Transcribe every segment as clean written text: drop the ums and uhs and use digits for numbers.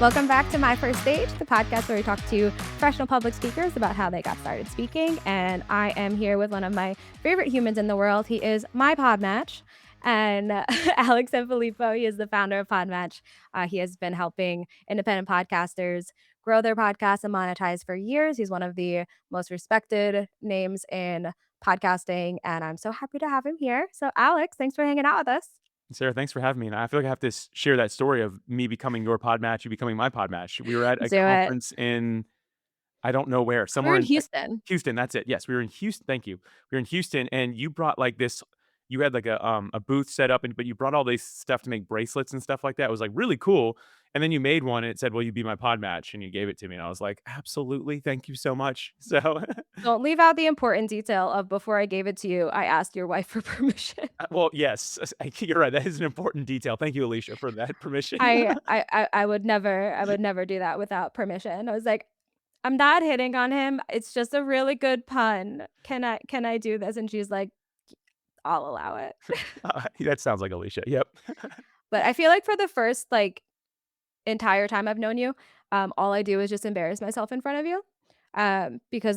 Welcome back to My First Stage, the podcast where we talk to professional public speakers about how they got started speaking. And I am here with one of my favorite humans in the world. He is my PodMatch. And Alex Sanfilippo, he is the founder of PodMatch. He has been helping independent podcasters grow their podcasts and monetize for years. He's one of the most respected names in podcasting, and I'm so happy to have him here. So, Alex, thanks for hanging out with us. Sarah, thanks for having me. And I feel like I have to share that story of me becoming your PodMatch, you becoming my PodMatch. We were at Let's a do it. conference in, I don't know where, We're somewhere in in Houston. Houston. That's it. Yes, we were in Houston. Thank you. We were in Houston, and you brought like this. You had like a booth set up, and but you brought all this stuff to make bracelets and stuff like that. It was like really cool. And then you made one, and it said, "Will you be my PodMatch?" And you gave it to me, and I was like, "Absolutely, thank you so much." So, Don't leave out the important detail of before I gave it to you, I asked your wife for permission. well, yes, you're right. That is an important detail. Thank you, Alicia, for that permission. I would never do that without permission. I was like, "I'm not hitting on him. It's just a really good pun. Can I do this?" And she's like, "I'll allow it." That sounds like Alicia. Yep. But I feel like for the first, like, entire time I've known you, all I do is just embarrass myself in front of you. Because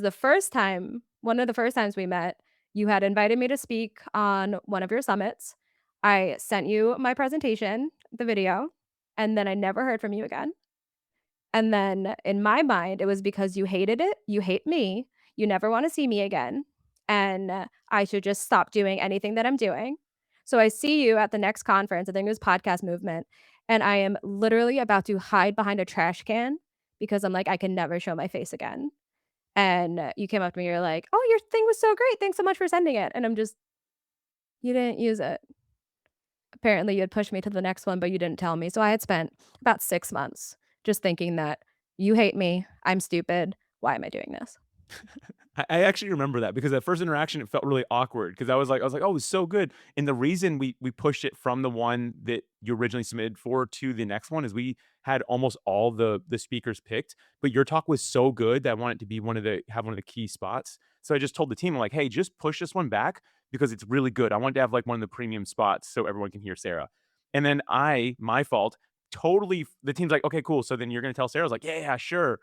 one of the first times we met, you had invited me to speak on one of your summits. I sent you my presentation, the video, and then I never heard from you again. And then in my mind, it was because you hated it, you hate me, you never wanna see me again, and I should just stop doing anything that I'm doing. So I see you at the next conference, I think it was Podcast Movement, and I am literally about to hide behind a trash can because I'm like, "I can never show my face again." And you came up to me, you're like, "Oh, your thing was so great, thanks so much for sending it." And I'm just, "You didn't use it." Apparently, you had pushed me to the next one, but you didn't tell me. So I had spent about 6 months just thinking that, "You hate me, I'm stupid, why am I doing this?" I actually remember that because that first interaction, it felt really awkward because I was like, "Oh, it was so good." And the reason we pushed it from the one that you originally submitted for to the next one is we had almost all the speakers picked, but your talk was so good that I wanted to be have one of the key spots. So I just told the team, I'm like, "Hey, just push this one back because it's really good. I wanted to have like one of the premium spots so everyone can hear Sarah." And then my fault, totally the team's like, "Okay, cool. So then you're gonna tell Sarah?" I was like, "Yeah, yeah, sure."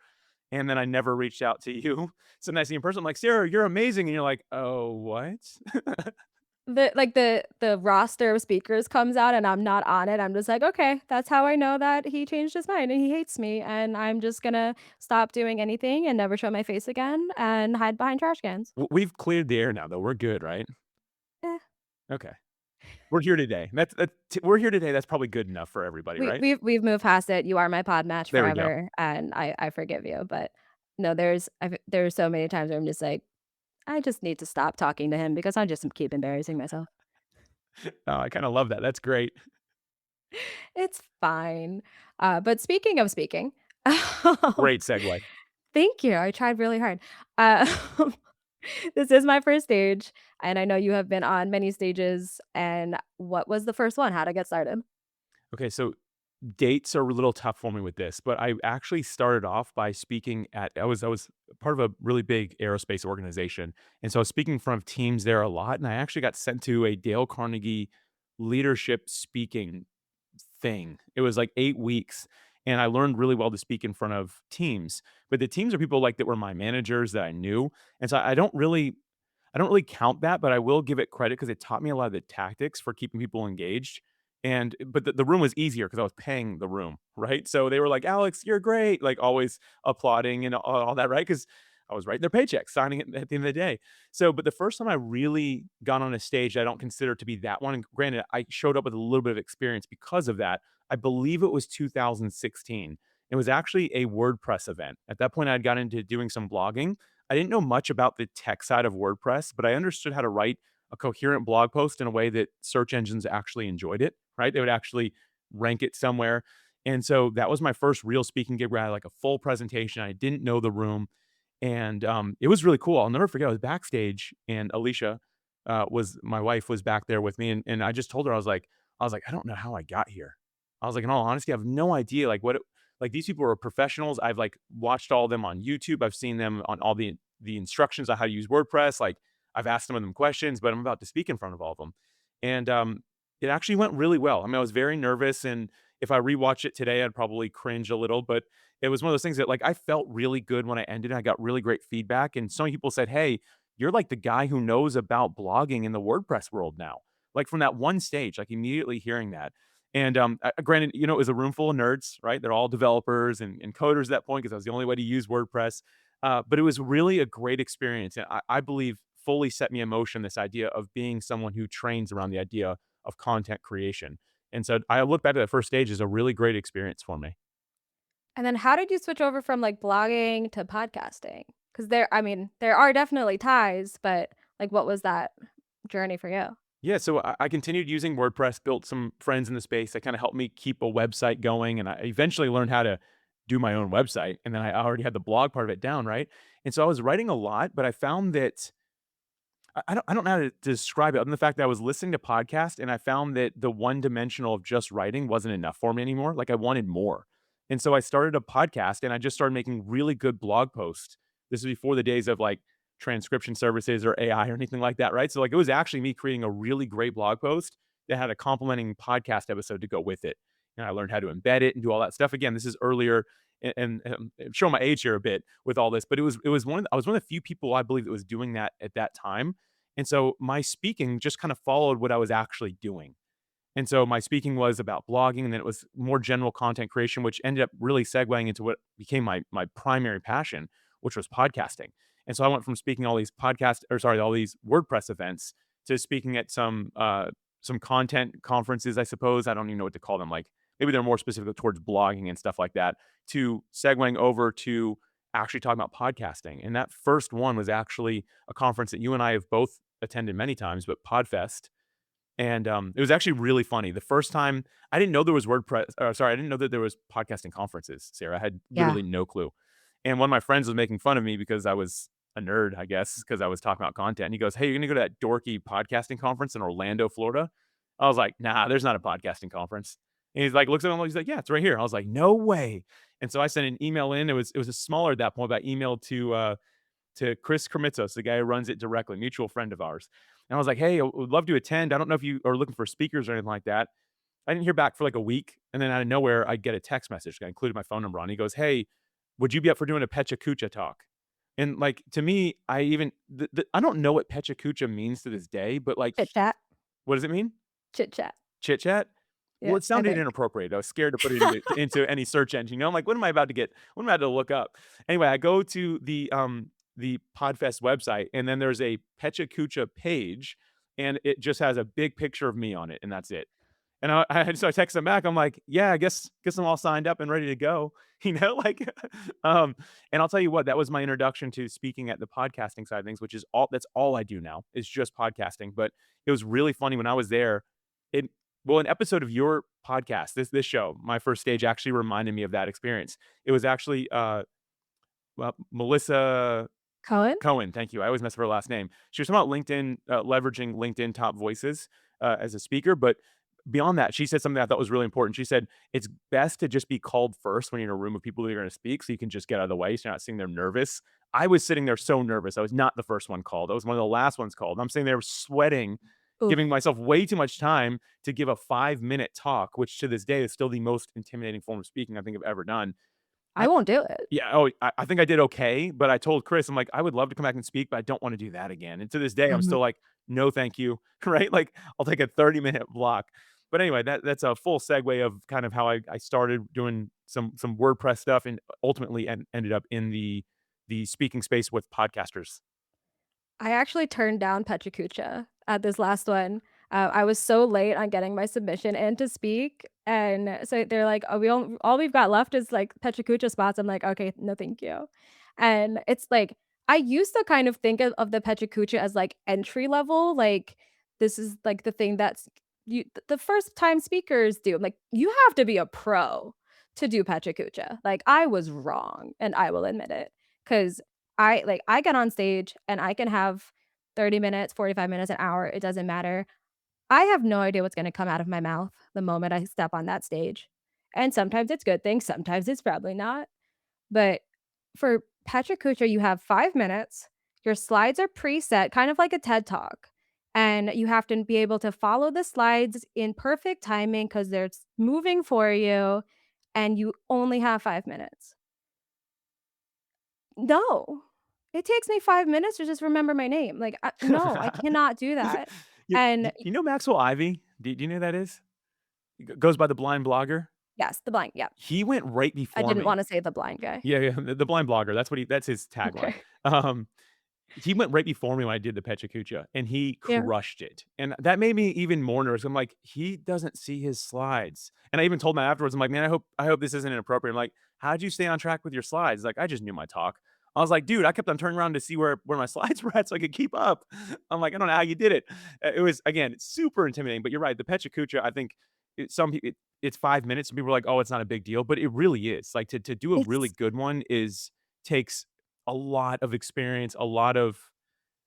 And then I never reached out to you. So then I see in person, I'm like, "Sarah, you're amazing." And you're like, "Oh, what?" The roster of speakers comes out and I'm not on it, I'm just like, "Okay, that's how I know that he changed his mind and he hates me, and I'm just gonna stop doing anything and never show my face again and hide behind trash cans." We've cleared the air now, though. We're good, right? Eh. Okay. We're here today. We're here today. That's probably good enough for everybody, We right? we've moved past it. You are my pod match There we go. forever, and I forgive you, but no, there's so many times where I'm just like, "I just need to stop talking to him because I just keep embarrassing myself." Oh, I kinda love that. That's great. It's fine. But speaking of speaking, Great segue. thank you, I tried really hard. Uh, this is my first stage, and I know you have been on many stages, and what was the first one? How to get started? Okay, so dates are a little tough for me with this, but I actually started off by speaking at I was part of a really big aerospace organization, and so I was speaking in front of teams there a lot, and I actually got sent to a Dale Carnegie leadership speaking thing. It was like 8 weeks, and I learned really well to speak in front of teams, but the teams are people, like, that were my managers that I knew, and so I don't really count that, but I will give it credit because it taught me a lot of the tactics for keeping people engaged, and but the room was easier because I was paying the room, right? So they were like, "Alex, you're great," like, always applauding and all that, right? Because I was writing their paycheck, signing it at the end of the day. So, but the first time I really got on a stage, I don't consider to be that one, and granted, I showed up with a little bit of experience because of that. I believe it was 2016. It was actually a WordPress event. At that point, I had got into doing some blogging. I didn't know much about the tech side of WordPress, but I understood how to write a coherent blog post in a way that search engines actually enjoyed it, right? They would actually rank it somewhere. And so that was my first real speaking gig where I had like a full presentation. I didn't know the room. And it was really cool. I'll never forget. I was backstage, and Alicia, was my wife, was back there with me, and I just told her I was like, I don't know how I got here. I was like, in all honesty, I have no idea. Like these people are professionals. I've like watched all of them on YouTube. I've seen them on all the instructions on how to use WordPress. Like I've asked some of them questions, but I'm about to speak in front of all of them, and it actually went really well. I mean, I was very nervous, and If I rewatch it today, I'd probably cringe a little, but it was one of those things that, like, I felt really good when I ended. I got really great feedback, and so many people said, "Hey, you're like the guy who knows about blogging in the WordPress world now." Like, from that one stage, like, immediately hearing that. And, granted, you know, it was a room full of nerds, right? They're all developers and coders at that point because that was the only way to use WordPress. But it was really a great experience, and I believe fully set me in motion this idea of being someone who trains around the idea of content creation. And so I look back at that first stage as a really great experience for me. And then how did you switch over from, like, blogging to podcasting? Because there I mean, there are definitely ties, but, like, what was that journey for you? Yeah, so I continued using WordPress, built some friends in the space that kind of helped me keep a website going, and I eventually learned how to do my own website, and then I already had the blog part of it down, right? And so I was writing a lot, but I found that I don't know how to describe it other than the fact that I was listening to podcasts and I found that the one dimensional of just writing wasn't enough for me anymore. Like I wanted more. And so I started a podcast and I just started making really good blog posts. This is before the days of like transcription services or AI or anything like that, right? So like it was actually me creating a really great blog post that had a complementing podcast episode to go with it. And I learned how to embed it and do all that stuff. Again, this is earlier and showing my age here a bit with all this, but it was I was one of the few people I believe that was doing that at that time, and so my speaking just kind of followed what I was actually doing. And so my speaking was about blogging, and then it was more general content creation, which ended up really segueing into what became my primary passion, which was podcasting. And so I went from speaking all these all these WordPress events to speaking at some content conferences, I suppose. I don't even know what to call them. Like maybe they're more specific towards blogging and stuff like that, to segueing over to actually talking about podcasting. And that first one was actually a conference that you and I have both attended many times, but PodFest. And, it was actually really funny. The first time I didn't know there was I didn't know that there was podcasting conferences, Sarah. I had Yeah. literally no clue. And one of my friends was making fun of me because I was a nerd, I guess, because I was talking about content. And he goes, "Hey, you're gonna go to that dorky podcasting conference in Orlando, Florida?" I was like, "Nah, there's not a podcasting conference." And he's like, looks at him, he's like, "Yeah, it's right here." I was like, "No way." And so I sent an email in. It was a smaller at that point, but I emailed to Chris Kremitzos, the guy who runs it directly, mutual friend of ours. And I was like, "Hey, I would love to attend. I don't know if you are looking for speakers or anything like that." I didn't hear back for like a week. And then out of nowhere, I get a text message. I included my phone number on. He goes, "Hey, would you be up for doing a Pecha Kucha talk?" And like to me, I don't know what Pecha Kucha means to this day, but like, Chit chat. what does it mean? Chit chat. Chit chat? Well, Yeah, it I sounded think. inappropriate. I was scared to put it into any search engine. You know, I'm like, what am I about to look up? Anyway, I go to the Podfest website, and then there's a Pecha Kucha page, and it just has a big picture of me on it, and that's it. And so I text them back. I'm like, yeah, I guess I'm all signed up and ready to go. You know, like, um, and I'll tell you what, that was my introduction to speaking at the podcasting side of things, which is that's all I do now is just podcasting. But it was really funny when I was there. It Well, an episode of your podcast, this show, my first stage actually reminded me of that experience. It was actually well, Melissa Cohen? Cohen, thank you. I always mess up her last name. She was talking about LinkedIn, leveraging LinkedIn top voices as a speaker, but beyond that, she said something I thought was really important. She said it's best to just be called first when you're in a room of people that are going to speak, so you can just get out of the way, so you're not sitting there nervous. I was sitting there so nervous. I was not the first one called. I was one of the last ones called. I'm sitting there sweating, giving Oof. myself way too much time to give a 5-minute talk, which to this day is still the most intimidating form of speaking I think I've ever done. I won't do it. Yeah, oh, I think I did okay, but I told Chris, I'm like, "I would love to come back and speak, but I don't wanna do that again." And to this day, I'm Mhm. still like, "No, thank you." Right? Like, I'll take a 30-minute block. But anyway, that's a full segue of kind of how I started doing some WordPress stuff and ultimately ended up in the speaking space with podcasters. I actually turned down Pecha Kucha at this last one. I was so late on getting my submission in to speak, and so they're like, "Oh, all we've got left is, like, Pecha Kucha spots." I'm like, "Okay, no, thank you." And it's like, I used to kind of think of the Pecha Kucha as, like, entry level, like, this is, like, the thing that's the first time speakers do. I'm like, "You have to be a pro to do Pecha Kucha." Like, I was wrong, and I will admit it, 'cause I get on stage and I can have 30 minutes, 45 minutes, an hour, it doesn't matter. I have no idea what's gonna come out of my mouth the moment I step on that stage. And sometimes it's good things, sometimes it's probably not. But for Pecha Kucha, you have 5 minutes, your slides are preset, kind of like a TED Talk, and you have to be able to follow the slides in perfect timing because 'cause they're moving for you, and you only have 5 minutes. No. It takes me 5 minutes to just remember my name, like, no, I cannot do that, You and you you know Maxwell Ivy? Do you know who that is? He goes by the blind blogger. yes, the blind, yeah. He went right I before didn't me. wanna say the blind guy. Yeah, yeah, the blind blogger, that's his tagline. Okay. Um, he went right before me when I did the Pecha Kucha, and he Yeah. crushed it, and that made me even more nervous. I'm like, "He doesn't see his slides," and I even told him afterwards, I'm like, "Man, I hope this isn't inappropriate." I'm like, "How'd you stay on track with your slides?" He's like, "I just knew my talk." I was like, "Dude, I kept on turning around to see where my slides were at so I could keep up." I'm like, "I don't know how you did it." It was, again, super intimidating, but you're right, the Pecha Kucha, I think some people it's 5 minutes, and people are like, "Oh, it's not a big deal," but it really is. Like, to do a really It's good one takes a lot of experience, a lot of,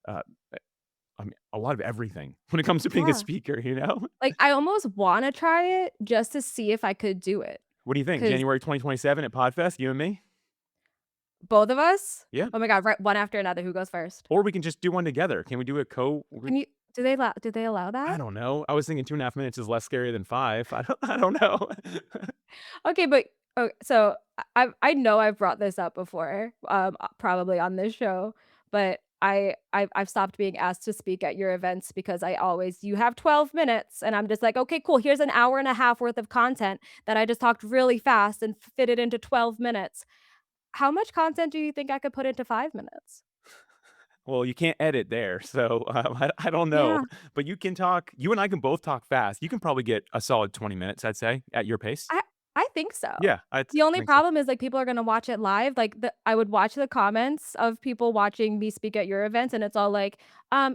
uh, I mean, a lot of everything when it comes to being a yeah. speaker, you know? Like, I almost wanna try it just to see if I could do it, What do you think? 'cause January 2027 at PodFest, you and me? both of us? Yeah. Oh my god, right one after another, who goes first? Or we can just do one together. Can we do a co we Can you do they allow I that? don't know. I was thinking 2.5 minutes is less scary than 5. I don't know. Okay, but so I know I've brought this up before, probably on this show, but I've stopped being asked to speak at your events because I always you have 12 minutes, and I'm just like, "Okay, cool, here's an hour and a half worth of content that I just talked really fast and fit it into 12 minutes." How much content do you think I could put into 5 minutes? Well, you can't edit there, so, I don't know, Yeah. but you and I can both talk fast. You can probably get a solid 20 minutes, I'd say, at your pace. I I think so. Yeah, The I only think so. problem is, like, people are gonna watch it live, like, I would watch the comments of people watching me speak at your events, and it's all like,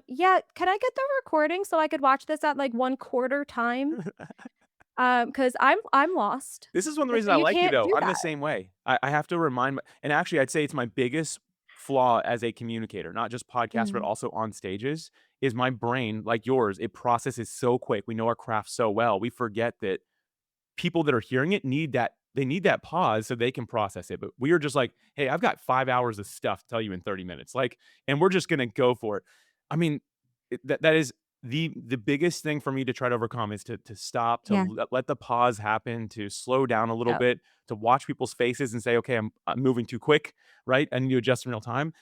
yeah, can I get the recording so I could watch this at, like, 1/4 time? Because I'm lost, This is one of the and reasons so I you like you, can't though. do I'm the that. same way. I have to remind my and actually, I'd say it's my biggest flaw as a communicator, not just podcast, but Mhm. also on stages, is my brain, like yours, it processes so quick. We know our craft so well. We forget that people that are hearing it need that pause so they can process it. But we are just like, "Hey, I've got 5 hours of stuff to tell you in 30 minutes." Like, and we're just gonna go for it. I mean, that is the biggest thing for me to try to overcome is to stop, to Yeah. let the pause happen, to slow down a little Yep. bit, to watch people's faces and say, "Okay, I'm moving too quick," right? I need to adjust in real time.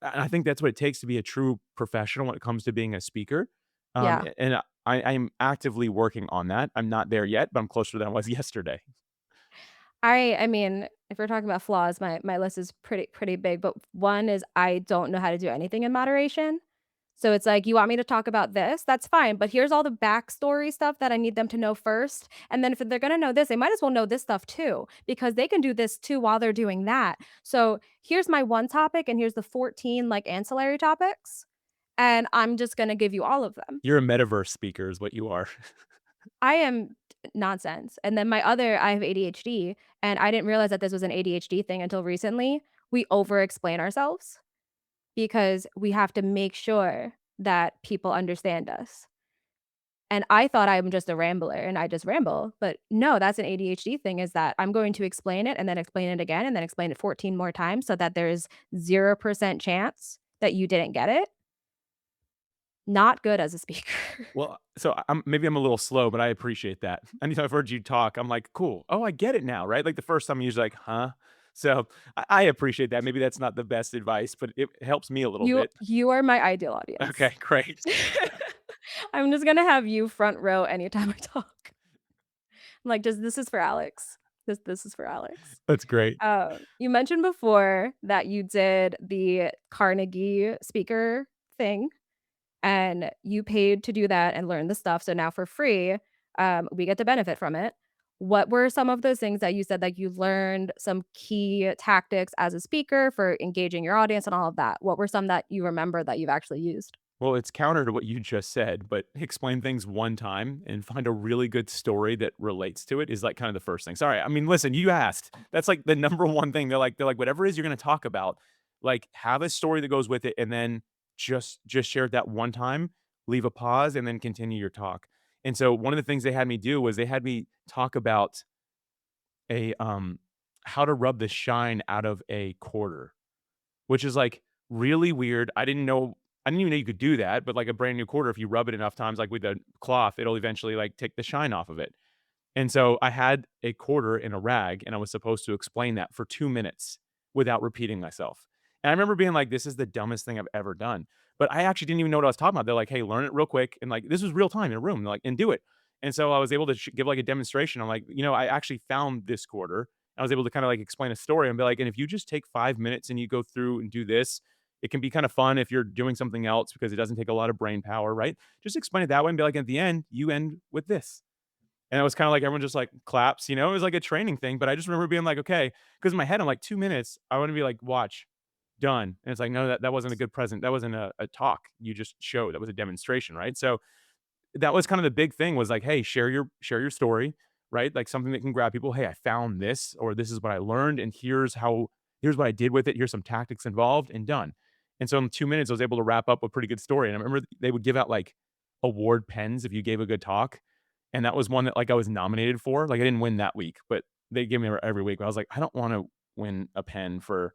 And I think that's what it takes to be a true professional when it comes to being a speaker. Yeah. And I'm actively working on that. I'm not there yet, but I'm closer than I was yesterday. I mean, if we're talking about flaws, my list is pretty big, but one is I don't know how to do anything in moderation. So it's like, "You want me to talk about this? That's fine, but here's all the backstory stuff that I need them to know first, and then if they're gonna know this, they might as well know this stuff too, because they can do this too while they're doing that. So here's my one topic, and here's the 14, like, ancillary topics, and I'm just gonna give you all of them." You're a metaverse speaker is what you are. I am nonsense, and then I have ADHD, and I didn't realize that this was an ADHD thing until recently. We over explain ourselves because we have to make sure that people understand us. And I thought I'm just a rambler and I just ramble, but no, that's an ADHD thing is that I'm going to explain it and then explain it again and then explain it 14 more times so that there's 0% chance that you didn't get it. Not good as a speaker. Well, so maybe I'm a little slow, but I appreciate that. Anytime I've heard you talk, I'm like, "Cool. Oh, I get it now," right? Like, the first time, I'm usually like, "Huh?" So, I appreciate that. Maybe that's not the best advice, but it helps me a little bit. You are my ideal audience. Okay, great. I'm just gonna have you front row anytime I talk. I'm like, "Just this is for Alex. This is for Alex." That's great. You mentioned before that you did the Carnegie speaker thing, and you paid to do that and learn the stuff, so now for free, we get to benefit from it. What were some of those things that you said that you learned some key tactics as a speaker for engaging your audience and all of that? What were some that you remember that you've actually used? Well, it's counter to what you just said, but explain things one time and find a really good story that relates to it is, like, kind of the first thing. Sorry, I mean, listen, you asked. That's, like, the number one thing. They're like, "Whatever it is you're gonna talk about, like, have a story that goes with it, and then just share it that one time, leave a pause, and then continue your talk." And so one of the things they had me do was they had me talk about a, how to rub the shine out of a quarter. Which is, like, really weird. I didn't know I didn't even know you could do that, but like a brand new quarter, if you rub it enough times, like with a cloth, it'll eventually like take the shine off of it. And so I had a quarter in a rag and I was supposed to explain that for 2 minutes without repeating myself. And I remember being like, this is the dumbest thing I've ever done. But I actually didn't even know what I was talking about. They're like, hey, learn it real quick. And like, this was real time in a room. They're like, and do it. And so I was able to give like a demonstration. I'm like, I actually found this quarter. I was able to kind of like explain a story and be like, and if you just take 5 minutes and you go through and do this, it can be kind of fun if you're doing something else because it doesn't take a lot of brain power, right? Just explain it that way and be like, at the end, you end with this. And it was kinda like everyone just, like, claps, It was like a training thing, but I just remember being like, "Okay," because in my head, I'm like, 2 minutes, I wanna be like, "Watch, done." And it's like, "No, that wasn't a good present. That wasn't a talk you just showed. That was a demonstration," right? So, that was kind of the big thing was like, "Hey, share your story," right? Like, something that can grab people, "Hey, I found this," or, "This is what I learned, and here's what I did with it. Here's some tactics involved," and done. And so in 2 minutes, I was able to wrap up a pretty good story, and I remember they would give out, like, award pens if you gave a good talk, and that was one that, like, I was nominated for. Like, I didn't win that week, but they give me every week. But I was like, "I don't wanna win a pen for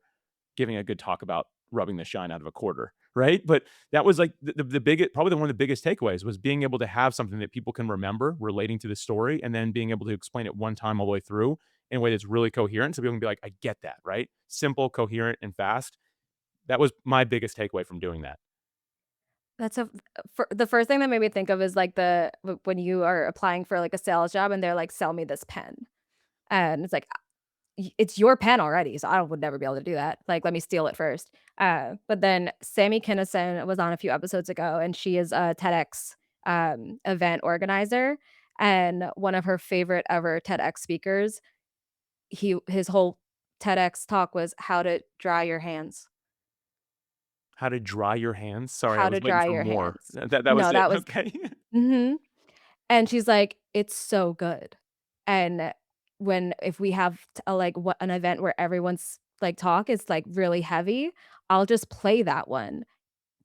giving a good talk about rubbing the shine out of a quarter," right? But that was, like, the biggest probably one of the biggest takeaways was being able to have something that people can remember relating to the story, and then being able to explain it one time all the way through in a way that's really coherent, so people can be like, "I get that," right? Simple, coherent, and fast. That was my biggest takeaway from doing that. That's a for the first thing that made me think of is, like, when you are applying for, like, a sales job and they're like, "Sell me this pen." And it's like, it's your pen already, so I would never be able to do that. Like, let me steal it first." But then Sammy Kinison was on a few episodes ago, and she is a TEDx, event organizer, and one of her favorite ever TEDx speakers, his whole TEDx talk was how to dry your hands. How to dry your hands? Sorry, I How was to waiting dry for your more. hands. That was No, it. that was Okay. mhm. And she's like, "It's so good." And if we have like, what an event where everyone's, like, talk is, like, really heavy, I'll just play that one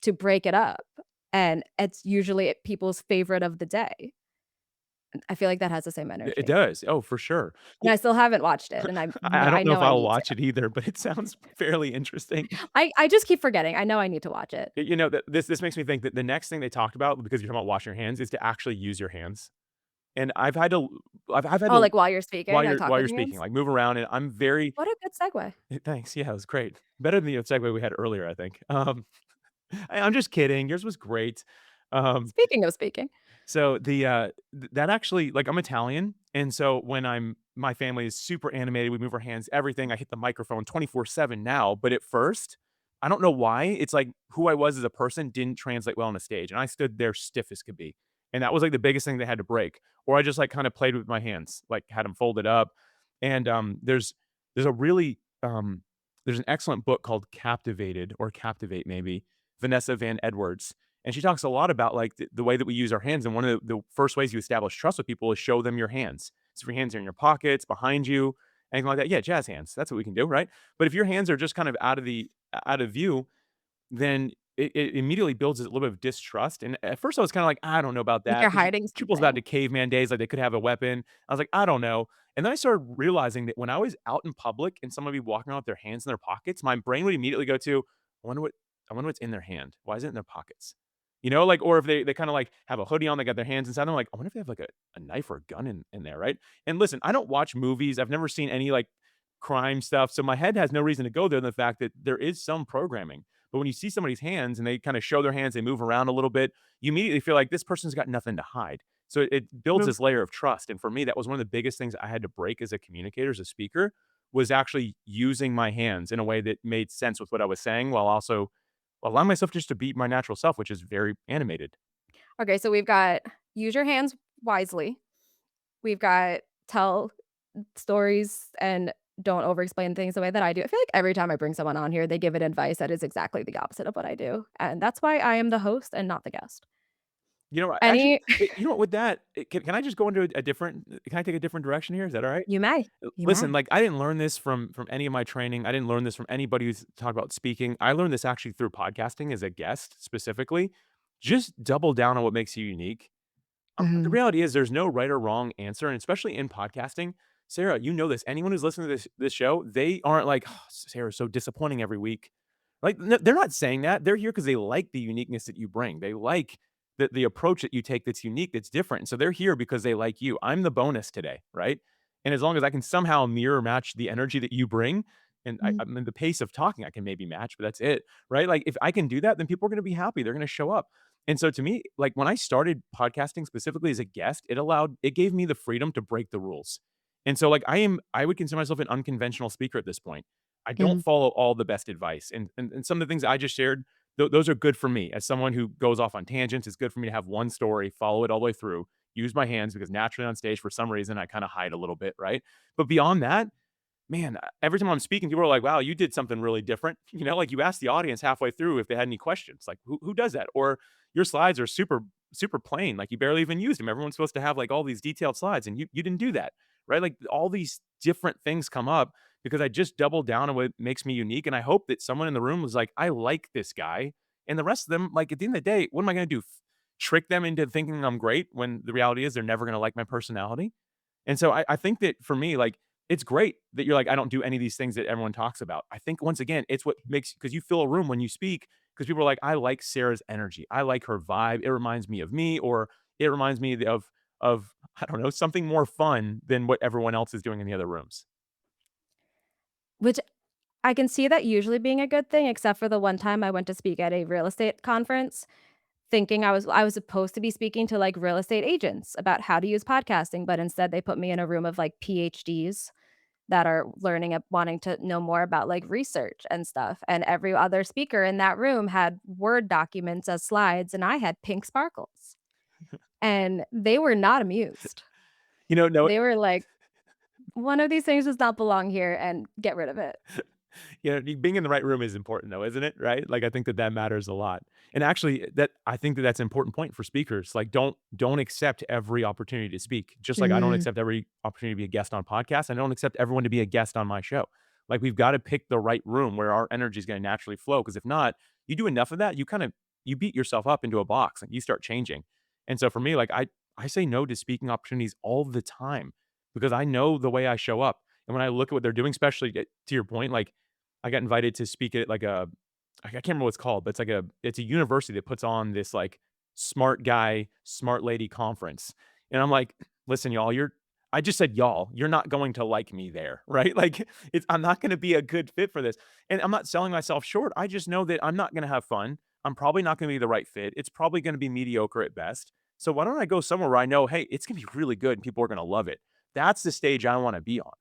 to break it up, and it's usually people's favorite of the day. I feel like that has the same It energy. does. Oh, for sure. And I still haven't watched it, and I I don't know know if I I'll need to. watch it either, but it sounds fairly interesting. I just keep forgetting. I know I need to watch it. That this makes me think that the next thing they talked about, because you're talking about washing your hands, is to actually use your hands. And I've had Oh, to like, while you're speaking, like, talk while with you're your speaking, hands? like, move around, and I'm very What a good segue. thanks, yeah, it was great. Better than the segue we had earlier, I think. I'm just kidding, yours was great. Um Speaking of speaking. So that actually like I'm Italian, and so when my family is super animated, we move our hands, everything. I hit the microphone 24/7 now, but at first, I don't know why, it's like who I was as a person didn't translate well on a stage, and I stood there stiff as could be. And that was like the biggest thing they had to break. Or I just like kind of played with my hands, like had them folded up. And there's a really there's an excellent book called Captivated or Captivate maybe, Vanessa Van Edwards, and she talks a lot about like the way that we use our hands. And one of the first ways you establish trust with people is show them your hands. So if your hands are in your pockets, behind you, anything like that, yeah, jazz hands. That's what we can do, right? But if your hands are just kind of out of view, then it immediately builds a little bit of distrust. And at first, I was kind of like, I don't know about Like that you're because hiding people's about something. to caveman days, like they could have a weapon. I was like, I don't know. And then I started realizing that when I was out in public and somebody walking around with their hands in their pockets, my brain would immediately go to, I wonder what I wonder what's in their hand. Why is it in their pockets? Like, or if they kind of like have a hoodie on, they got their hands inside. I'm like, I wonder if they have like a knife or a gun in there, right? And listen, I don't watch movies. I've never seen any like crime stuff. So my head has no reason to go there than the fact that there is some programming. But when you see somebody's hands and they kind of show their hands, they move around a little bit, you immediately feel like this person's got nothing to hide. So it builds Mm. this layer of trust. And for me, that was one of the biggest things I had to break as a communicator, as a speaker, was actually using my hands in a way that made sense with what I was saying while also allowing myself just to be my natural self, which is very animated. Okay, so we've got use your hands wisely. We've got tell stories and don't overexplain things the way that I do. I feel like every time I bring someone on here, they give it advice that is exactly the opposite of what I do, and that's why I am the host and not the guest. Actually, Any with that, can I just go into a different can I take a different direction here? Is that all right? You may, you Listen, may. like, I didn't learn this from any of my training. I didn't learn this from anybody who's talked about speaking. I learned this actually through podcasting as a guest specifically. Just double down on what makes you unique. The Mhm. reality is there's no right or wrong answer, and especially in podcasting. Sarah, you know this. Anyone who's listening to this show, they aren't like, "Oh, Sarah's so disappointing every week." Like, they're not saying that. They're here because they like the uniqueness that you bring. They like the approach that you take that's unique, that's different. And so they're here because they like you. I'm the bonus today, right? And as long as I can somehow mirror match the energy that you bring, and Mhm. I mean the pace of talking, I can maybe match, but that's it, right? Like if I can do that, then people are going to be happy. They're going to show up. And so to me, like when I started podcasting specifically as a guest, it gave me the freedom to break the rules. And so like I would consider myself an unconventional speaker at this point. I don't Mhm. follow all the best advice. And some of the things I just shared, those are good for me as someone who goes off on tangents. It's good for me to have one story, follow it all the way through, use my hands because naturally on stage for some reason I kind of hide a little bit, right? But beyond that, man, every time I'm speaking, people are like, "Wow, you did something really different." You know, like you asked the audience halfway through if they had any questions. Like, who does that? Or your slides are super plain. Like you barely even used them. Everyone's supposed to have like all these detailed slides, and you didn't do that, right? Like all these different things come up because I just doubled down on what makes me unique, and I hope that someone in the room was like, "I like this guy," and the rest of them, like at the end of the day, what am I going to do? Trick them into thinking I'm great when the reality is they're never going to like my personality? And so I think that for me, like, it's great that you're like, I don't do any of these things that everyone talks about. I think once again, it's what makes because you fill a room when you speak because people are like, I like Sarah's energy. I like her vibe. It reminds me of me, or it reminds me of I don't know, something more fun than what everyone else is doing in the other rooms. Which I can see that usually being a good thing, except for the one time I went to speak at a real estate conference, thinking I was supposed to be speaking to, like, real estate agents about how to use podcasting, but instead they put me in a room of, like, PhDs that are learning wanting to know more about, like, research and stuff, and every other speaker in that room had Word documents as slides, and I had pink sparkles, and they were not amused. No, They were like, "One of these things does not belong here, and get rid of it." being in the right room is important though, isn't it? Right? Like I think that that matters a lot. And actually, that I think that that's an important point for speakers. Like, don't accept every opportunity to speak. Just like I don't Mm. accept every opportunity to be a guest on podcasts. I don't accept everyone to be a guest on my show. Like we've got to pick the right room where our energy is going to naturally flow. Because if not, you do enough of that, you beat yourself up into a box and you start changing. And so for me, like I say no to speaking opportunities all the time because I know the way I show up. And when I look at what they're doing, especially to your point, like I got invited to speak at like I can't remember what it's called, but it's a university that puts on this like smart guy, smart lady conference. And I'm like, listen, y'all, I just said y'all, you're not going to like me there, right? Like I'm not going to be a good fit for this. And I'm not selling myself short. I just know that I'm not going to have fun. I'm probably not going to be the right fit. It's probably going to be mediocre at best. So why don't I go somewhere where I know, hey, it's going to be really good and people are going to love it. That's the stage I want to be on.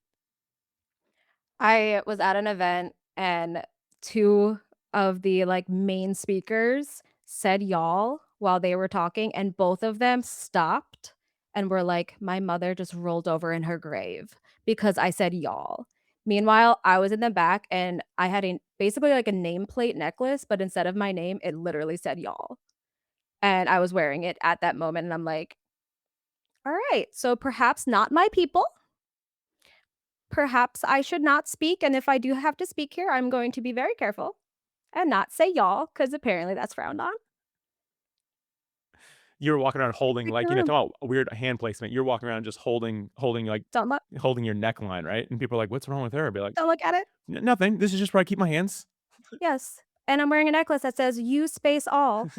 I was at an event and 2 of the, like, main speakers said "y'all" while they were talking, and both of them stopped and were like, "My mother just rolled over in her grave because I said y'all." Meanwhile, I was in the back and I had a basically like a nameplate necklace, but instead of my name, it literally said "y'all," and I was wearing it at that moment, and I'm like, "Alright, so perhaps not my people. Perhaps I should not speak, and if I do have to speak here, I'm going to be very careful and not say y'all because apparently that's frowned on. You're walking around holding, Pick like, your room. talking about weird hand placement. You're walking around just holding, like Don't look holding your neckline, right? And people are like, "What's wrong with her?" I'd be like, don't look at it. Nothing. This is just where I keep my hands." Yes, and I'm wearing a necklace that says "You space all,"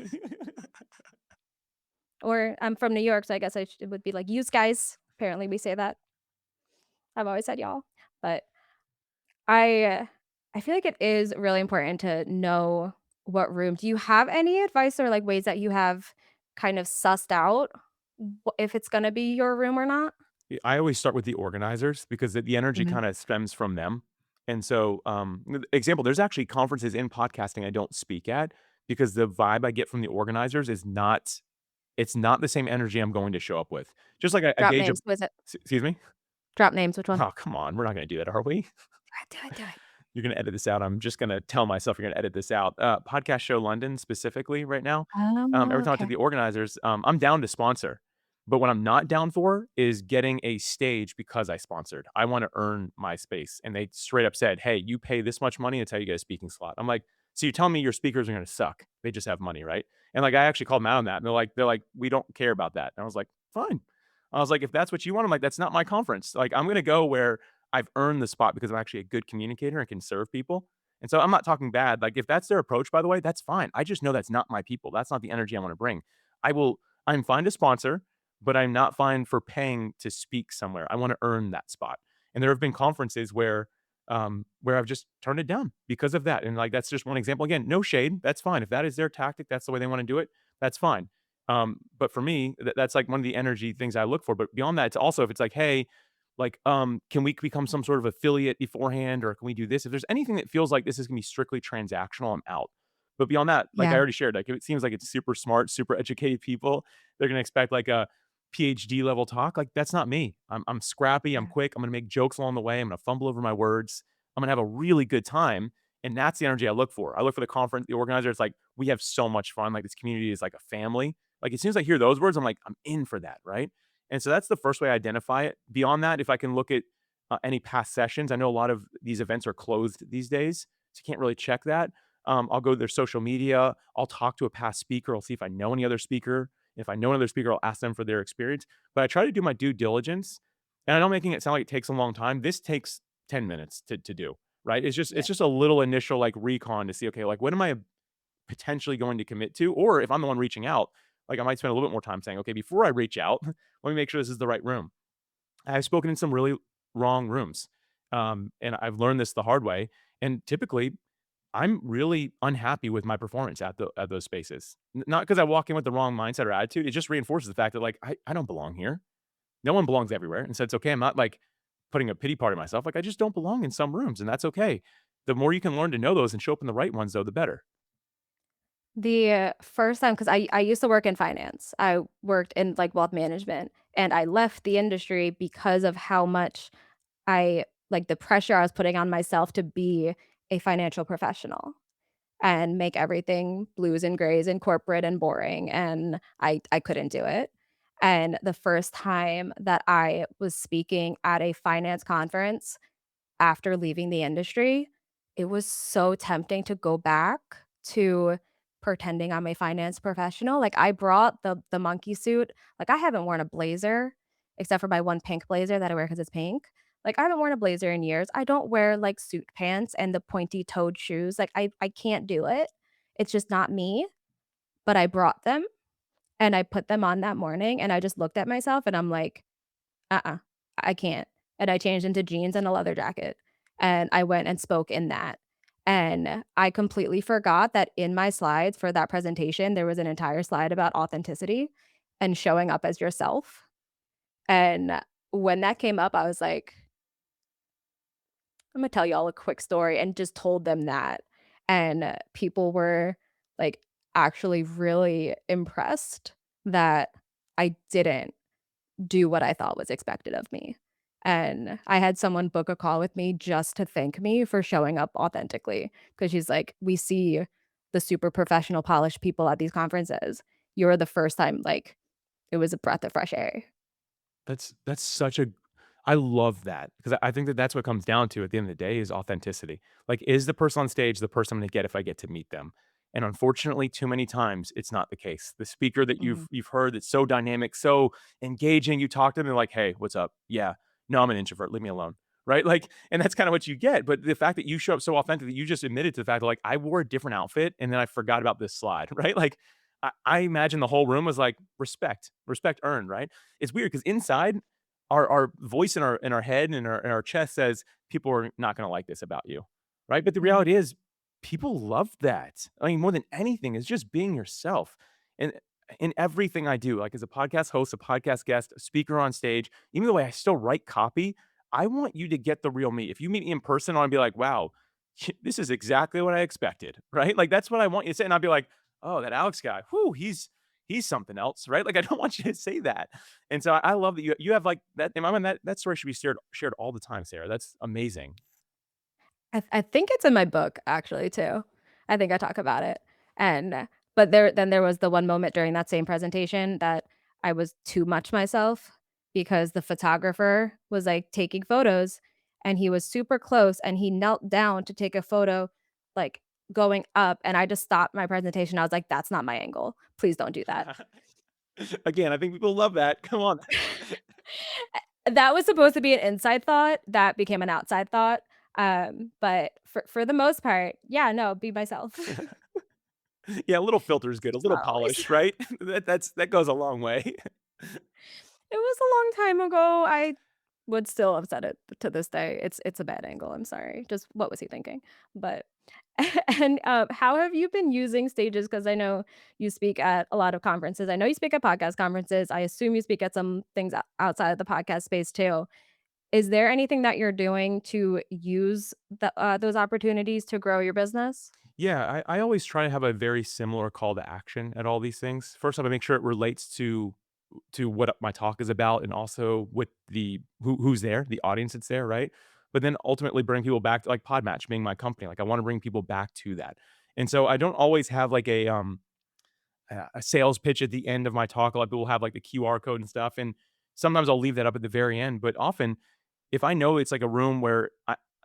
or I'm from New York, so I guess it would be like "Yous guys." Apparently we say that. I've always said "y'all," but I I feel like it is really important to know what room. Do you have any advice or, like, ways that you have kind of sussed out if it's gonna be your room or not? I always start with the organizers because the energy Mhm. kinda stems from them. And so, example, there's actually conferences in podcasting I don't speak at because the vibe I get from the organizers is not it's not the same energy I'm going to show up with. Just like I Drop gauge a names. Who is it? excuse me? Drop names. Which one? Oh, come on. We're not gonna do that, are we? Do it, do it. You're gonna edit this out. I'm just gonna tell myself you're gonna edit this out. Podcast Show London specifically right now. Every time I talk to Okay. the organizers, I'm down to sponsor. But what I'm not down for is getting a stage because I sponsored. I want to earn my space. And they straight up said, "Hey, you pay this much money, it's how you get a speaking slot." I'm like, "So you're telling me your speakers are gonna suck? They just have money, right?" And like I actually called them out on that. And they're like, "We don't care about that." And I was like, "Fine." I was like, "If that's what you want," I'm like, "That's not my conference." Like, I'm gonna go where I've earned the spot because I'm actually a good communicator and can serve people. And so I'm not talking bad. Like if that's their approach, by the way, that's fine. I just know that's not my people. That's not the energy I want to bring. I will, I'm fine to sponsor, but I'm not fine for paying to speak somewhere. I want to earn that spot. And there have been conferences where I've just turned it down because of that. And like that's just one example. Again, no shade. That's fine. If that is their tactic, that's the way they want to do it. That's fine. But for me, that's like one of the energy things I look for. But beyond that, it's also if it's like, hey, like, can we become some sort of affiliate beforehand, or can we do this? If there's anything that feels like this is gonna be strictly transactional, I'm out. But beyond that, like I Yeah, already shared, like if it seems like it's super smart, super educated people, they're gonna expect like a PhD level talk. Like that's not me. I'm scrappy, I'm yeah. quick, I'm gonna make jokes along the way, I'm gonna fumble over my words, I'm gonna have a really good time. And that's the energy I look for. I look for the conference, the organizer. It's like, we have so much fun. Like this community is like a family. Like as soon as I hear those words, I'm like, I'm in for that, right? And so that's the first way I identify it. Beyond that, if I can look at any past sessions, I know a lot of these events are closed these days, so you can't really check that. I'll go to their social media. I'll talk to a past speaker. I'll see if I know any other speaker. If I know another speaker, I'll ask them for their experience. But I try to do my due diligence, and I know making it sound like it takes a long time. This takes 10 minutes to do. Right? Yeah. It's just a little initial like recon to see, okay, like what am I potentially going to commit to? Or if I'm the one reaching out, like I might spend a little bit more time saying, okay, before I reach out, let me make sure this is the right room. I've spoken in some really wrong rooms. And I've learned this the hard way. And typically, I'm really unhappy with my performance at those spaces. Not because I walk in with the wrong mindset or attitude. It just reinforces the fact that like I don't belong here. No one belongs everywhere. And so it's okay. I'm not like putting a pity party on myself. Like I just don't belong in some rooms, and that's okay. The more you can learn to know those and show up in the right ones, though, the better. The first time, because I used to work in finance. I worked in, like, wealth management, and I left the industry because of how much I like, the pressure I was putting on myself to be a financial professional and make everything blues and grays and corporate and boring, and I couldn't do it. And the first time that I was speaking at a finance conference after leaving the industry, it was so tempting to go back to pretending I'm a finance professional. Like, I brought the monkey suit. Like, I haven't worn a blazer except for my one pink blazer that I wear because it's pink. Like, I haven't worn a blazer in years. I don't wear, like, suit pants and the pointy-toed shoes. Like, I can't do it. It's just not me, but I brought them, and I put them on that morning, and I just looked at myself, and I'm like, uh-uh, I can't. And I changed into jeans and a leather jacket, and I went and spoke in that. And I completely forgot that in my slides for that presentation, there was an entire slide about authenticity and showing up as yourself. And when that came up, I was like, "Imma tell y'all a quick story," and just told them that. And people were, like, actually really impressed that I didn't do what I thought was expected of me. And I had someone book a call with me just to thank me for showing up authentically, because she's like, "We see the super professional, polished people at these conferences. You're the first time, like, it was a breath of fresh air." That's such a I love that because I think that that's what comes down to at the end of the day is authenticity. Like, is the person on stage the person I'm gonna get if I get to meet them? And unfortunately, too many times it's not the case. The speaker that Mhm. you've heard that's so dynamic, so engaging, you talk to them, they're like, "Hey, what's up? Yeah, no, I'm an introvert. Leave me alone." Right? Like, and that's kind of what you get. But the fact that you show up so authentic that you just admitted to the fact that like I wore a different outfit and then I forgot about this slide, right? Like, I imagine the whole room was like respect, respect earned, right? It's weird because inside our voice in our head and in our chest says people are not going to like this about you, right? But the Mhm. reality is people love that. I mean, more than anything, is just being yourself. And in everything I do, like as a podcast host, a podcast guest, a speaker on stage, even the way I still write copy, I want you to get the real me. If you meet me in person, I want to be like, wow, this is exactly what I expected, right? Like that's what I want you to say. And I'll be like, oh, that Alex guy, whoo, he's something else, right? Like I don't want you to say that. And so I love that you have like that. I mean, that story should be shared all the time, Sarah. That's amazing. I think it's in my book actually too. I think I talk about it. And but there was the one moment during that same presentation that I was too much myself because the photographer was, like, taking photos, and he was super close, and he knelt down to take a photo, like, going up, and I just stopped my presentation. I was like, "That's not my angle. Please don't do that." Again, I think people love that. Come on. That was supposed to be an inside thought, that became an outside thought. But for the most part, yeah, no, be myself. Yeah, a little filter is good, a little Not always. polish, right? That goes a long way. It was a long time ago. I would still have said it to this day. It's a bad angle, I'm sorry. Just what was he thinking? But and, how have you been using stages? Because I know you speak at a lot of conferences. I know you speak at podcast conferences. I assume you speak at some things outside of the podcast space too. Is there anything that you're doing to use those opportunities to grow your business? Yeah, I always try to have a very similar call to action at all these things. First off, I make sure it relates to what my talk is about and also with the who's there, the audience that's there, right? But then ultimately bring people back to like PodMatch being my company. Like I want to bring people back to that. And so I don't always have like a sales pitch at the end of my talk. A lot of people will have like the QR code and stuff. And sometimes I'll leave that up at the very end. But often if I know it's like a room where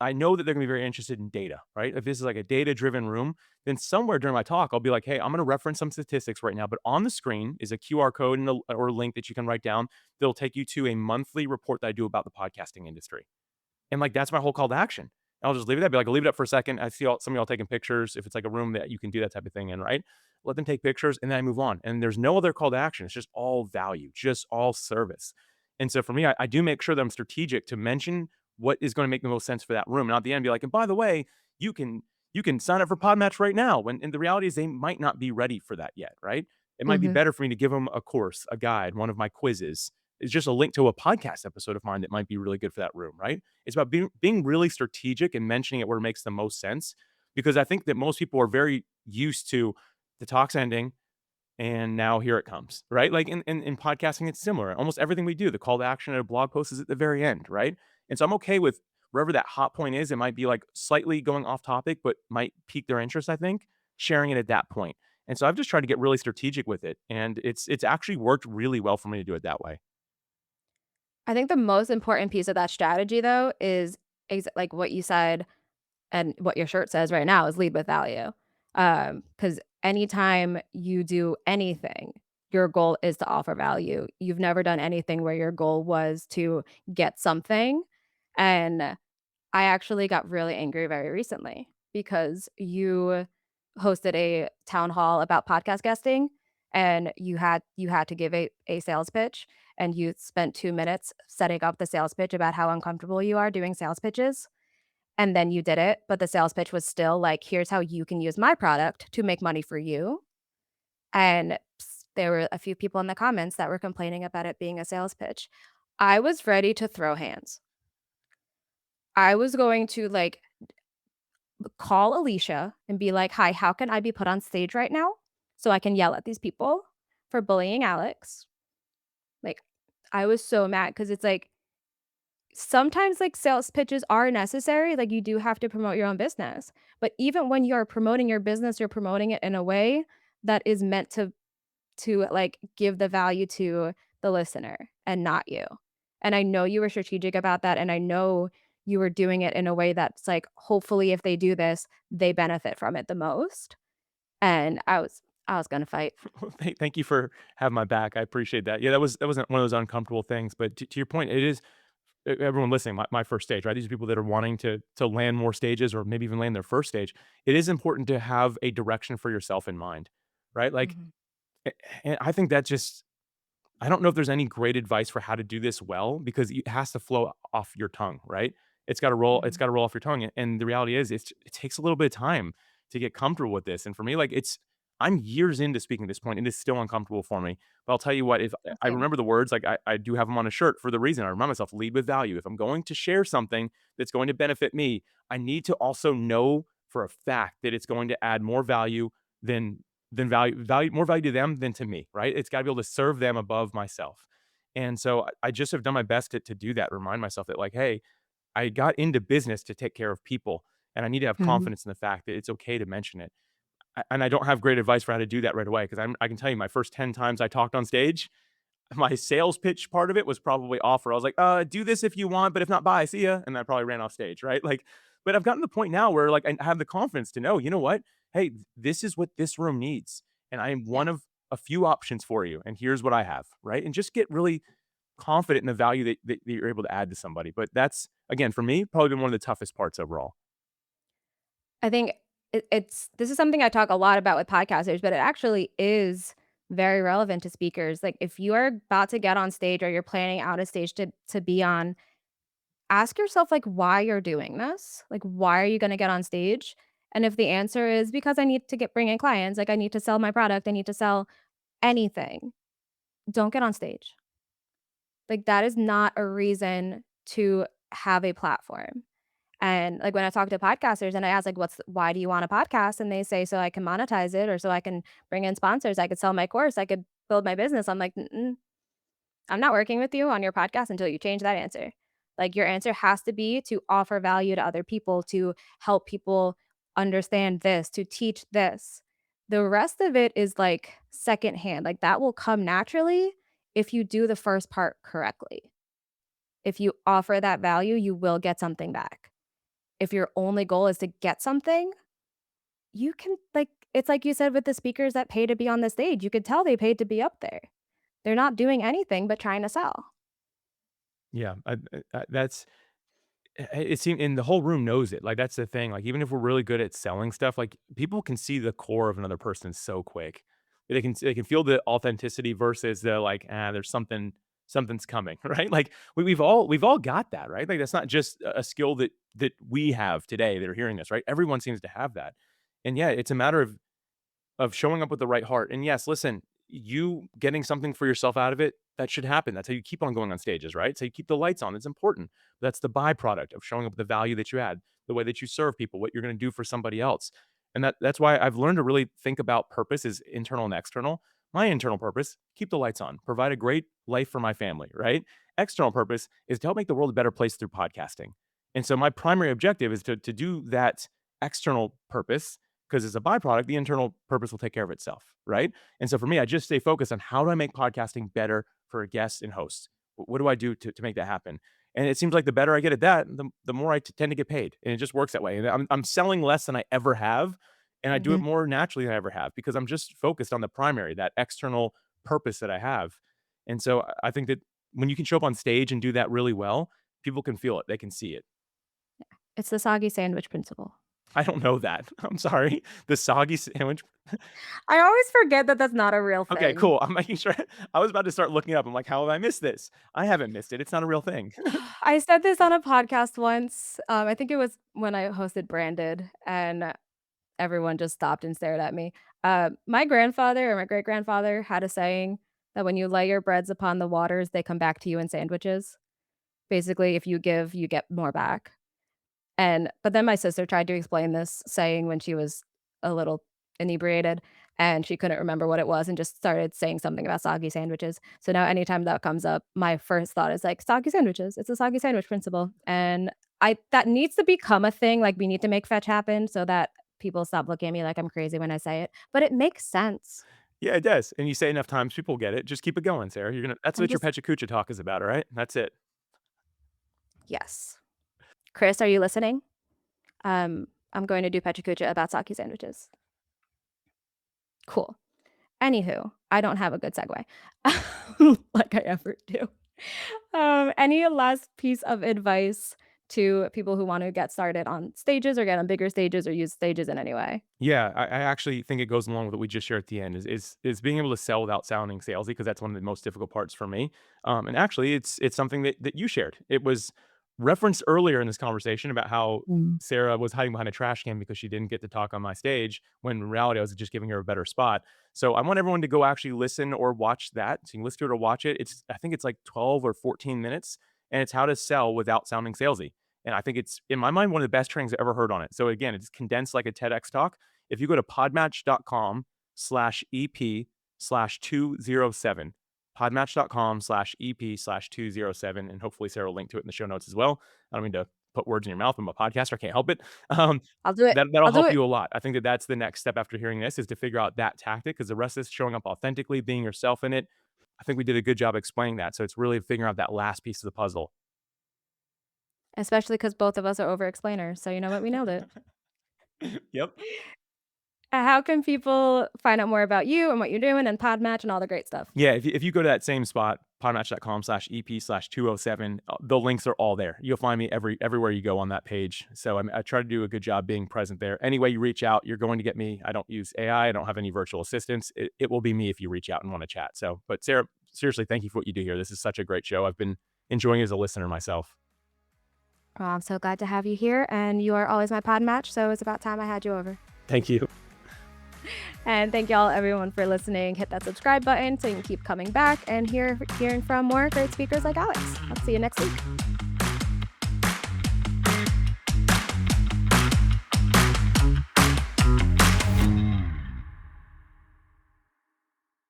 I know that they're gonna be very interested in data, right? If this is like a data-driven room, then somewhere during my talk, I'll be like, "Hey, I'm gonna reference some statistics right now, but on the screen is a QR code and or a link that you can write down that'll take you to a monthly report that I do about the podcasting industry." And like that's my whole call to action. I'll just leave it there. Be like, I'll leave it up for a second. I see some of y'all taking pictures. If it's like a room that you can do that type of thing in, right? Let them take pictures and then I move on. And there's no other call to action. It's just all value, just all service. And so for me, I do make sure that I'm strategic to mention what is going to make the most sense for that room. And at the end, be like, and by the way, you can you can sign up for PodMatch right now. When and the reality is they might not be ready for that yet, right? It might be Mhm, better for me to give them a course, a guide, one of my quizzes. It's just a link to a podcast episode of mine that might be really good for that room, right? It's about being really strategic and mentioning it where it makes the most sense, because I think that most people are very used to the talk's ending and now here it comes, right? Like in podcasting, it's similar. Almost everything we do, the call to action at a blog post is at the very end, right? And so I'm okay with wherever that hot point is. It might be like slightly going off topic, but might pique their interest, I think, sharing it at that point. And so I've just tried to get really strategic with it. And it's actually worked really well for me to do it that way. I think the most important piece of that strategy, though, is like what you said and what your shirt says right now is lead with value. Because anytime you do anything, your goal is to offer value. You've never done anything where your goal was to get something. And I actually got really angry very recently because you hosted a town hall about podcast guesting and you had to give a sales pitch and you spent 2 minutes setting up the sales pitch about how uncomfortable you are doing sales pitches and then you did it, but the sales pitch was still like, "Here's how you can use my product to make money for you." And there were a few people in the comments that were complaining about it being a sales pitch. I was ready to throw hands. I was going to, like, call Alicia and be like, "Hi, how can I be put on stage right now so I can yell at these people for bullying Alex?" Like, I was so mad because it's like sometimes, like, sales pitches are necessary, like, you do have to promote your own business, but even when you're promoting your business, you're promoting it in a way that is meant to, like, give the value to the listener and not you, and I know you were strategic about that, and I know you were doing it in a way that's, like, hopefully, if they do this, they benefit from it the most, and I was gonna fight. Well, thank you for having my back. I appreciate that. Yeah, that wasn't one of those uncomfortable things. But to your point, it is everyone listening. My first stage, right? These are people that are wanting to land more stages or maybe even land their first stage. It is important to have a direction for yourself in mind, right? Like, Mhm, and I think that just I don't know if there's any great advice for how to do this well because it has to flow off your tongue, right? It's mhm, gotta roll off your tongue, and the reality is it takes a little bit of time to get comfortable with this, and for me, like, I'm years into speaking at this point, and it's still uncomfortable for me, but I'll tell you what, if I same. remember the words, like, I do have them on a shirt for the reason, I remind myself, "Lead with value." If I'm going to share something that's going to benefit me, I need to also know for a fact that it's going to add more value than value more value to them than to me, right? It's gotta be able to serve them above myself. And so I just have done my best to do that, remind myself that like, hey, I got into business to take care of people, and I need to have Mhm. confidence in the fact that it's okay to mention it. And I don't have great advice for how to do that right away because I can tell you my first 10 times I talked on stage, my sales pitch part of it was probably off where I was like, do this if you want, but if not, bye, see ya. And I probably ran off stage, right? Like, but I've gotten to the point now where like I have the confidence to know, you know what? Hey, this is what this room needs. And I am one Yes. of a few options for you. And here's what I have, right? And just get really confident in the value that you're able to add to somebody. But that's, again, for me, probably been one of the toughest parts overall. I think it's this is something I talk a lot about with podcasters, but it actually is very relevant to speakers. Like, if you are about to get on stage or you're planning out a stage to be on, ask yourself, like, why you're doing this. Like, why are you gonna get on stage? And if the answer is because I need to get bring in clients, like I need to sell my product, I need to sell anything, don't get on stage. Like, that is not a reason to have a platform. And, like, when I talk to podcasters and I ask, like, "Why do you want a podcast?" And they say, "So I can monetize it or so I can bring in sponsors, I could sell my course, I could build my business." I'm like, "Mm-mm, I'm not working with you on your podcast until you change that answer." Like, your answer has to be to offer value to other people, to help people understand this, to teach this. The rest of it is, like, secondhand, like, that will come naturally if you do the first part correctly. If you offer that value, you will get something back. If your only goal is to get something, you can like it's like you said with the speakers that pay to be on the stage, you could tell they paid to be up there. They're not doing anything but trying to sell. Yeah, that's it seemed, and the whole room knows it. Like, that's the thing. Like, even if we're really good at selling stuff, like, people can see the core of another person so quick. They can feel the authenticity versus the, like, there's something's coming, right? Like, we've all got that, right? Like, that's not just a skill that we have today that are hearing this, right? Everyone seems to have that. And yeah, it's a matter of showing up with the right heart. And yes, listen, you getting something for yourself out of it, that should happen. That's how you keep on going on stages, right? So you keep the lights on. It's important. That's the byproduct of showing up with the value that you add, the way that you serve people, what you're going to do for somebody else. And that's why I've learned to really think about purpose as internal and external. My internal purpose, keep the lights on, provide a great life for my family, right? External purpose is to help make the world a better place through podcasting. And so my primary objective is to do that external purpose, because as a byproduct, the internal purpose will take care of itself, right? And so for me, I just stay focused on how do I make podcasting better for guests and hosts? What do I do to make that happen? And it seems like the better I get at that, the more I tend to get paid. And it just works that way. And I'm selling less than I ever have. And I do it Mhm. more naturally than I ever have because I'm just focused on the primary, that external purpose that I have. And so I think that when you can show up on stage and do that really well, people can feel it. They can see it. It's the soggy sandwich principle. I don't know that. I'm sorry. The soggy sandwich. I always forget that that's not a real Okay, thing. cool. I'm making sure. I was about to start looking it up. I'm like, "How have I missed this?" I haven't missed it. It's not a real thing. I said this on a podcast once, I think it was when I hosted Branded, and everyone just stopped and stared at me. My grandfather or my great-grandfather had a saying that when you lay your breads upon the waters, they come back to you in sandwiches. Basically, if you give, you get more back. And but then my sister tried to explain this saying when she was a little inebriated, and she couldn't remember what it was and just started saying something about soggy sandwiches. So now anytime that comes up, my first thought is like, "Soggy sandwiches. It's a soggy sandwich principle." And I that needs to become a thing, like, we need to make fetch happen so that people stop looking at me like I'm crazy when I say it, but it makes sense. Yeah, it does, and you say enough times, people get it. Just keep it going, Sarah. You're gonna that's I'm what your just Pecha Kucha talk is about, all right? That's it. yes. Chris, are you listening? I'm going to do Pecha Kucha about sake sandwiches. Cool. Anywho, I don't have a good segue, like I ever do. Any last piece of advice to people who want to get started on stages or get on bigger stages or use stages in any way? Yeah, I actually think it goes along with what we just shared at the end is being able to sell without sounding salesy because that's one of the most difficult parts for me. And actually, it's something that you shared. It was referenced earlier in this conversation about how Mm. Sarah was hiding behind a trash can because she didn't get to talk on my stage when in reality I was just giving her a better spot. So I want everyone to go actually listen or watch that. So you can listen to it or watch it. I think it's like 12 or 14 minutes, and it's how to sell without sounding salesy. And I think it's in my mind one of the best trainings I've ever heard on it. So again, it's condensed like a TEDx talk. If you go to podmatch.com/EP/207, podmatch.com/EP/207, and hopefully Sarah will link to it in the show notes as well. I don't mean to put words in your mouth. I'm a podcaster. I can't help it. I'll do it. That'll I'll do help it. you a lot. I think that's the next step after hearing this is to figure out that tactic because the rest is showing up authentically, being yourself in it. I think we did a good job explaining that. So it's really figuring out that last piece of the puzzle. Especially because both of us are over explainers. So you know what? We nailed it. Yep. How can people find out more about you and what you're doing and PodMatch and all the great stuff? Yeah, if you go to that same spot, podmatch.com/EP/207. The links are all there. You'll find me everywhere you go on that page. So I try to do a good job being present there. Any way you reach out, you're going to get me. I don't use AI. I don't have any virtual assistants. It will be me if you reach out and want to chat. So, but Sarah, seriously, thank you for what you do here. This is such a great show. I've been enjoying it as a listener myself. Oh, I'm so glad to have you here, and you are always my pod match, so it's about time I had you over. Thank you. And thank y'all, everyone, for listening. Hit that subscribe button so you can keep coming back and hearing from more great speakers like Alex. I'll see you next week.